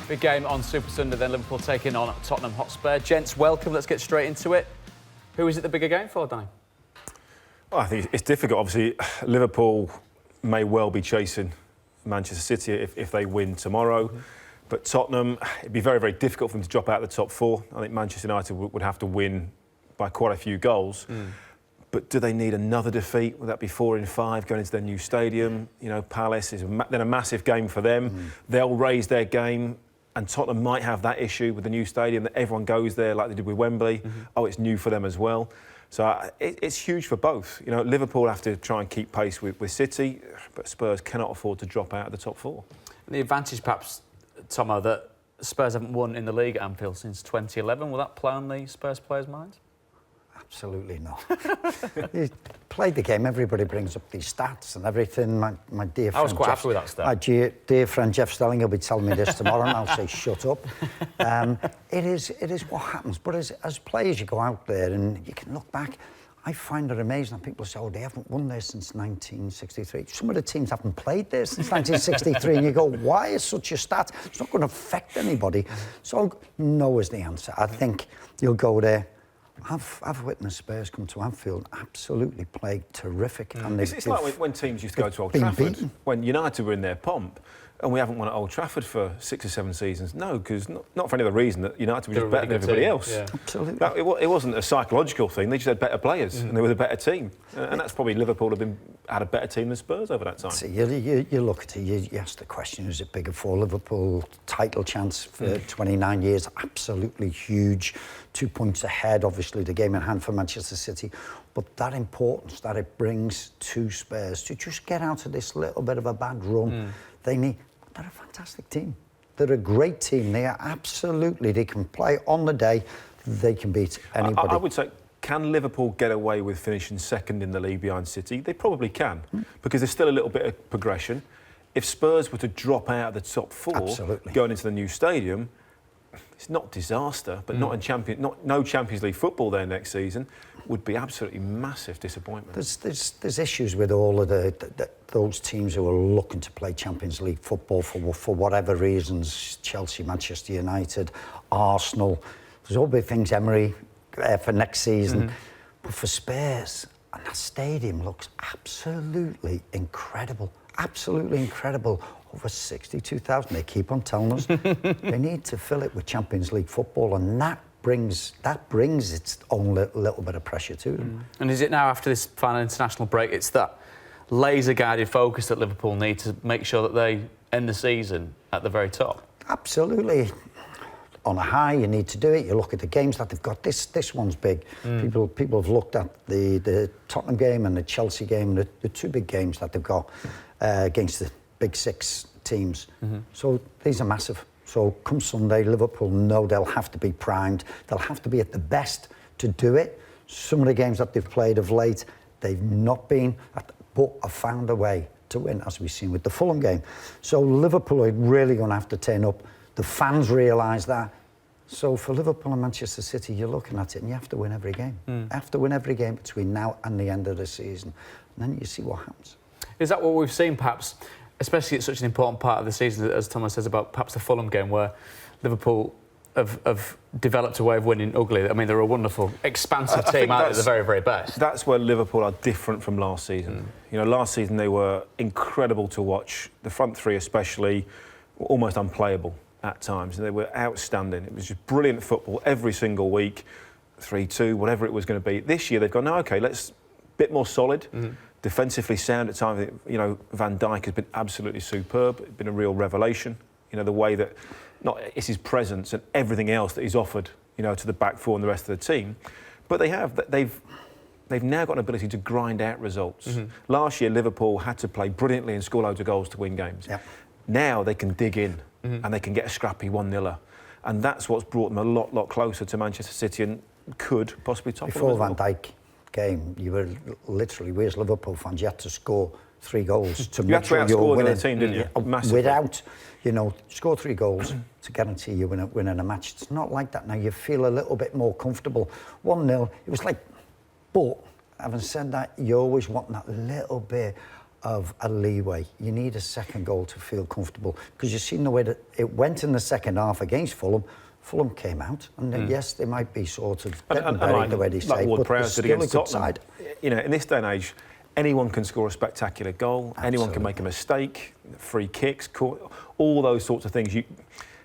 Big game on Super Sunday, then Liverpool taking on Tottenham Hotspur. Gents, welcome. Let's get straight into it. Who is it the bigger game for, Danny? Well, I think it's difficult. Obviously, Liverpool may well be chasing Manchester City if they win tomorrow. But Tottenham, it'd be very, very difficult for them to drop out of the top four. I think Manchester United would have to win by quite a few goals. But do they need another defeat? Would that be 4 in 5 going into their new stadium? You know, Palace is then a massive game for them. They'll raise their game. And Tottenham might have that issue with the new stadium, that everyone goes there like they did with Wembley. Oh, it's new for them as well. So it's huge for both. You know, Liverpool have to try and keep pace with City, but Spurs cannot afford to drop out of the top four. And the advantage, perhaps, Tomo, that Spurs haven't won in the league at Anfield since 2011. Will that play on the Spurs players' minds? Absolutely not. You played the game, everybody brings up these stats and everything. My dear friend... I was quite happy with that stat. My dear friend Jeff Stelling will be telling me this tomorrow and I'll say, shut up. It is what happens. But as players, you go out there and you can look back. I find it amazing that people say, oh, they haven't won there since 1963. Some of the teams haven't played there since 1963. And you go, why is such a stat? It's not going to affect anybody. So no is the answer. I think you'll go there. I've witnessed Spurs come to Anfield, absolutely played terrific. And it's like when teams used to go to Old Trafford, when United were in their pomp, and we haven't won at Old Trafford for 6 or 7 seasons. No, because not for any other reason that United were just better than everybody else. Yeah. Absolutely. It wasn't a psychological thing. They just had better players, and they were the better team. And that's probably Liverpool had a better team than Spurs over that time. See, you look at it, you ask the question, is it bigger for Liverpool? Title chance for 29 years, absolutely huge. 2 points ahead, obviously, the game in hand for Manchester City. But that importance that it brings to Spurs to just get out of this little bit of a bad run, they're a fantastic team. They're a great team. They are absolutely, they can play on the day, they can beat anybody. I would say, can Liverpool get away with finishing second in the league behind City? They probably can, because there's still a little bit of progression. If Spurs were to drop out of the top four, going into the new stadium, it's not disaster, but no Champions League football there next season would be absolutely massive disappointment. There's issues with all of those teams who are looking to play Champions League football for whatever reasons. Chelsea, Manchester United, Arsenal. There's all big things, Emery, for next season. But for Spurs, and that stadium looks absolutely incredible. Absolutely incredible. Over 62,000. They keep on telling us they need to fill it with Champions League football, and that brings its own little bit of pressure to them. And is it now, after this final international break, it's that laser-guided focus that Liverpool need to make sure that they end the season at the very top? Absolutely. On a high, you need to do it. You look at the games that they've got. This one's big. People have looked at the Tottenham game and the Chelsea game, the two big games that they've got against the Big Six teams. So these are massive. So come Sunday, Liverpool know they'll have to be primed. They'll have to be at the best to do it. Some of the games that they've played of late, they've not been, but have found a way to win, as we've seen with the Fulham game. So Liverpool are really going to have to turn up. The fans realise that. So for Liverpool and Manchester City, you're looking at it and you have to win every game. You have to win every game between now and the end of the season. And then you see what happens. Is that what we've seen, perhaps, especially at such an important part of the season, as Thomas says, about perhaps the Fulham game, where Liverpool have developed a way of winning ugly? I mean, they're a wonderful, expansive team out at the very, very best. That's where Liverpool are different from last season. You know, last season they were incredible to watch. The front three especially were almost unplayable at times, and they were outstanding. It was just brilliant football every single week, 3-2, whatever it was going to be. This year they've gone, no, OK, let's bit more solid. Defensively sound at times. You know, Van Dijk has been absolutely superb. It's been a real revelation. You know, the way that it's his presence and everything else that he's offered, you know, to the back four and the rest of the team. But they've now got an ability to grind out results. Last year, Liverpool had to play brilliantly and score loads of goals to win games. Now they can dig in and they can get a scrappy 1-0, and that's what's brought them a lot closer to Manchester City and could possibly top them. Before Van Dijk game, you were literally, we as Liverpool fans, you had to score 3 goals to make sure you were winning. The team, didn't you? Massively. Without, you know, score 3 goals to guarantee you winning a match. It's not like that now. You feel a little bit more comfortable. 1-0, it was like, but having said that, you always want that little bit of a leeway. You need a second goal to feel comfortable, because you've seen the way that it went in the second half against Fulham. Fulham came out, and yes, they might be sort of getting buried the way they say, but they're still a good side. You know, in this day and age, anyone can score a spectacular goal. Absolutely. Anyone can make a mistake, free kicks, all those sorts of things.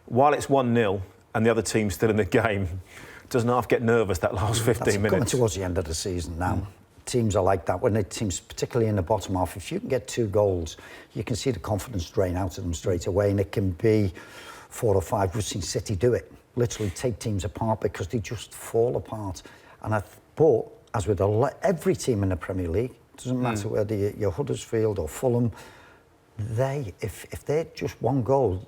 While it's 1-0 and the other team's still in the game, doesn't half get nervous that last 15 minutes. Coming towards the end of the season now. Teams are like that. When the teams, particularly in the bottom half, if you can get 2 goals, you can see the confidence drain out of them straight away, and it can be 4 or 5. We've seen City do it. Literally take teams apart because they just fall apart. And but as with every team in the Premier League, it doesn't matter whether you're Huddersfield or Fulham, if they're just 1 goal,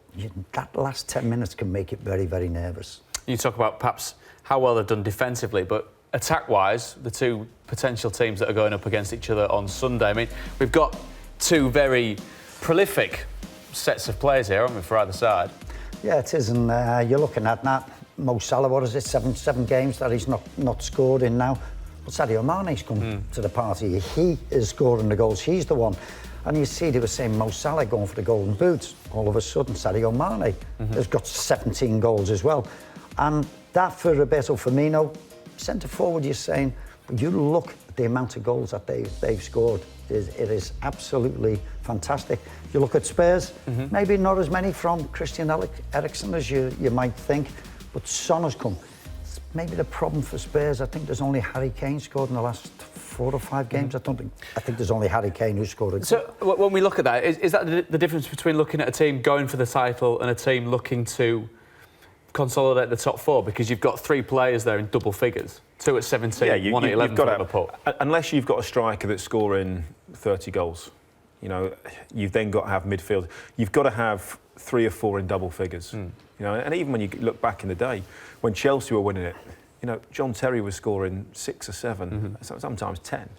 that last 10 minutes can make it very, very nervous. You talk about perhaps how well they've done defensively, but attack-wise, the 2 potential teams that are going up against each other on Sunday, I mean, we've got 2 very prolific sets of players here, haven't we, for either side? Yeah, it is, and you're looking at that. Mo Salah, what is it, seven games that he's not scored in now. But Sadio Mane's come to the party. He is scoring the goals. He's the one. And you see, they were saying Mo Salah going for the golden boot. All of a sudden, Sadio Mane has got 17 goals as well. And that for Roberto Firmino, centre forward, you're saying, but you look at the amount of goals that they've scored. It is absolutely fantastic. You look at Spurs, maybe not as many from Christian Eriksen as you might think, but Son has come. It's maybe the problem for Spurs, I think there's only Harry Kane scored in the last 4 or 5 games. I think there's only Harry Kane who scored a goal. So when we look at that, is that the difference between looking at a team going for the title and a team looking to consolidate the top 4? Because you've got 3 players there in double figures, 2 at 17, 1 at 11 for Liverpool. Unless you've got a striker that's scoring 30 goals, you know, you've then got to have midfield. You've got to have 3 or 4 in double figures. You know, and even when you look back in the day, when Chelsea were winning it, you know, John Terry was scoring 6 or 7, sometimes 10.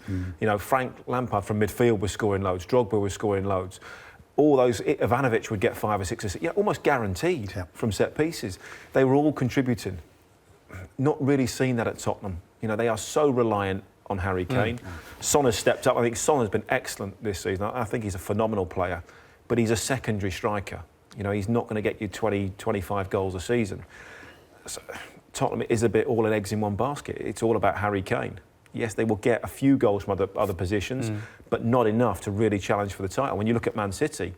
You know, Frank Lampard from midfield was scoring loads. Drogba was scoring loads. All those, Ivanovic would get 5 or 6 or 6, almost guaranteed from set pieces. They were all contributing. Not really seen that at Tottenham. You know, they are so reliant on Harry Kane. Son has stepped up. I think Son has been excellent this season. I think he's a phenomenal player, but he's a secondary striker. You know, he's not going to get you 20, 25 goals a season. So, Tottenham is a bit all in eggs in one basket. It's all about Harry Kane. Yes, they will get a few goals from other positions, but not enough to really challenge for the title. When you look at Man City,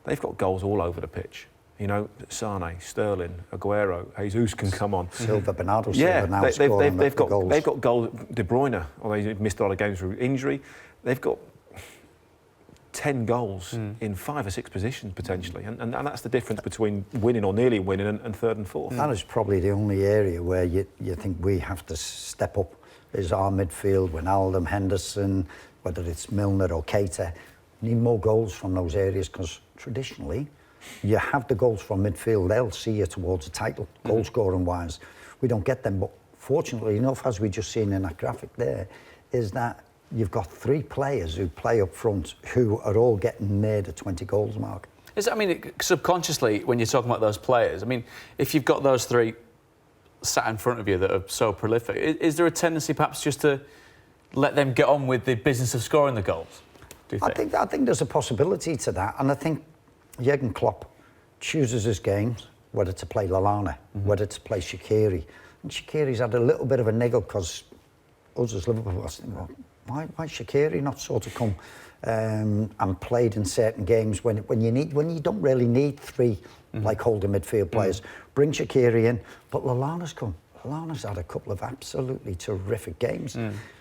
they've got goals all over the pitch. You know, Sane, Sterling, Aguero, Jesus can come on. Silva, Bernardo Silva now scoring they've got goals. They've got goals. De Bruyne, although he's missed a lot of games through injury, they've got 10 goals in 5 or 6 positions potentially, and that's the difference between winning or nearly winning and 3rd and 4th. That is probably the only area where you think we have to step up, is our midfield. Wijnaldum, Henderson, whether it's Milner or Keita, we need more goals from those areas, because traditionally you have the goals from midfield, they'll see you towards the title, goal scoring wise. We don't get them, but fortunately enough, as we just seen in that graphic there, is that you've got 3 players who play up front who are all getting near the 20 goals mark. I mean, subconsciously, when you're talking about those players, I mean, if you've got those 3 sat in front of you that are so prolific, is there a tendency perhaps just to let them get on with the business of scoring the goals, do you think? I think there's a possibility to that, and I think Jurgen Klopp chooses his games, whether to play Lallana, whether to play Shaqiri. And Shaqiri's had a little bit of a niggle, because us as Liverpool was thinking, well, why Shaqiri not sort of come and played in certain games when you don't really need 3 like holding midfield players. Bring Shaqiri in, but Lallana's come. Lallana's had a couple of absolutely terrific games.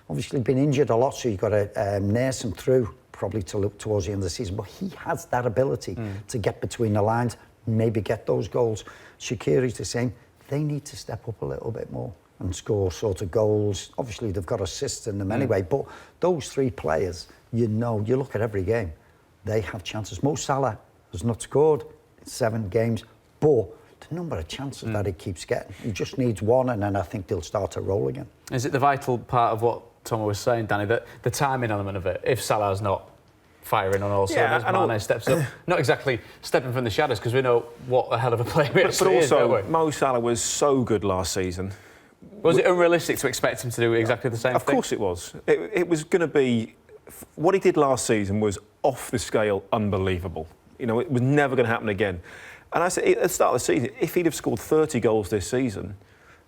Obviously been injured a lot, so you've got to nurse him through probably to look towards the end of the season. But he has that ability to get between the lines, maybe get those goals. Shaqiri's the same. They need to step up a little bit more and score sort of goals. Obviously, they've got assists in them anyway, but those 3 players, you know, you look at every game, they have chances. Mo Salah has not scored in 7 games, but the number of chances that he keeps getting, he just needs 1, and then I think they'll start to roll again. Is it the vital part of what Thomas was saying, Danny, that the timing element of it, if Salah's not firing on all cylinders, Mane steps up, not exactly stepping from the shadows, because we know what a hell of a player he is. But also, Mo Salah was so good last season. Was it unrealistic to expect him to do exactly the same thing? Of course it was. It was going to be... What he did last season was off the scale unbelievable. You know, it was never going to happen again. And I said at the start of the season, if he'd have scored 30 goals this season,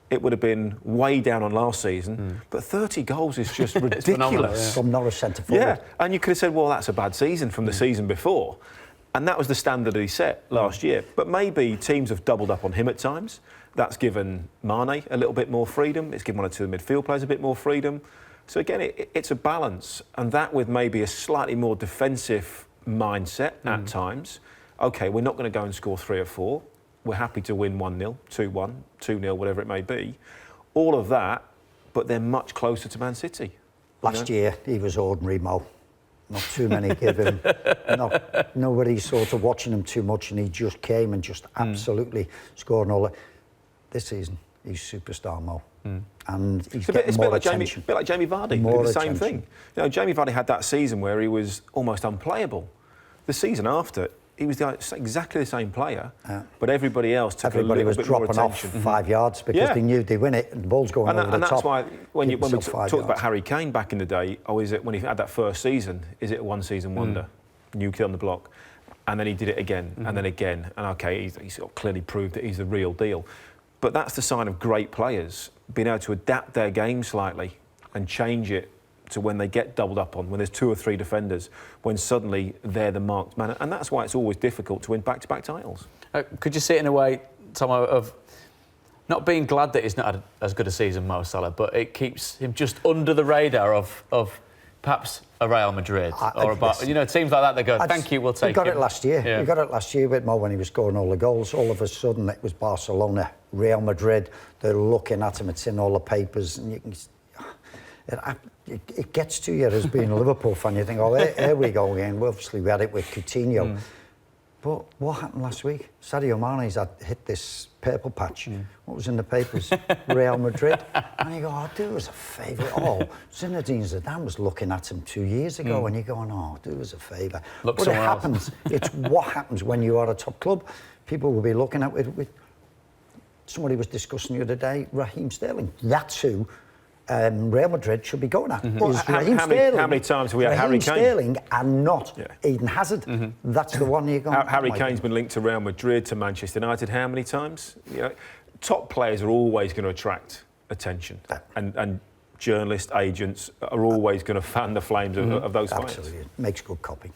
it would have been way down on last season. But 30 goals is just ridiculous. From Norwich centre forward. Yeah, and you could have said, well, that's a bad season from the season before. And that was the standard that he set last year. But maybe teams have doubled up on him at times. That's given Mane a little bit more freedom. It's given one or two of the midfield players a bit more freedom. So again, it's a balance. And that with maybe a slightly more defensive mindset at times. OK, we're not going to go and score 3 or 4. We're happy to win 1-0, 2-1, 2-0, whatever it may be. All of that, but they're much closer to Man City. Last year, he was ordinary, Mo. Not too many give him. Nobody sort of watching him too much, and he just came and just absolutely scored all that. This season, he's superstar, Mo. And he's getting more attention. A bit like Jamie Vardy. More the same thing. You know, Jamie Vardy had that season where he was almost unplayable. The season after, he was exactly the same player, but everybody else took a little bit more attention. Everybody was dropping off 5 yards because they knew they'd win it, and the ball's going over the top. And that's why when we talked about Harry Kane back in the day, is it when he had that first season, is it a one-season wonder? New kid on the block. And then he did it again, and then again. And OK, he's sort of clearly proved that he's the real deal. But that's the sign of great players, being able to adapt their game slightly and change it to when they get doubled up on, when there's 2 or 3 defenders, when suddenly they're the marked man. And that's why it's always difficult to win back-to-back titles. Could you see it in a way, Tom, of not being glad that he's not had as good a season, Mo Salah, but it keeps him just under the radar of perhaps a Real Madrid or about, you know, teams like that, they go, thank you, we'll take it. We got it last year. We got it last year with Mo when he was scoring all the goals. All of a sudden, it was Barcelona, Real Madrid. They're looking at him. It's in all the papers. And you can... It gets to you as being a Liverpool fan. You think, oh, here we go again. Well, obviously, we had it with Coutinho. But what happened last week? Sadio Mane's had hit this purple patch. What was in the papers? Real Madrid. And you go, oh, do us a favour. Oh, Zinedine Zidane was looking at him 2 years ago, and you're going, oh, do us a favour. But it happens. It's what happens when you are a top club. People will be looking at it. Somebody was discussing the other day, Raheem Sterling. That's who Real Madrid should be going at. Well, how many times have we had Harry Kane? Sterling and not Eden Hazard. That's the one you're going. Harry Kane's been linked to Real Madrid, to Manchester United. How many times? You know, top players are always going to attract attention, and journalists, agents are always going to fan the flames of those players. Absolutely, it makes good copy.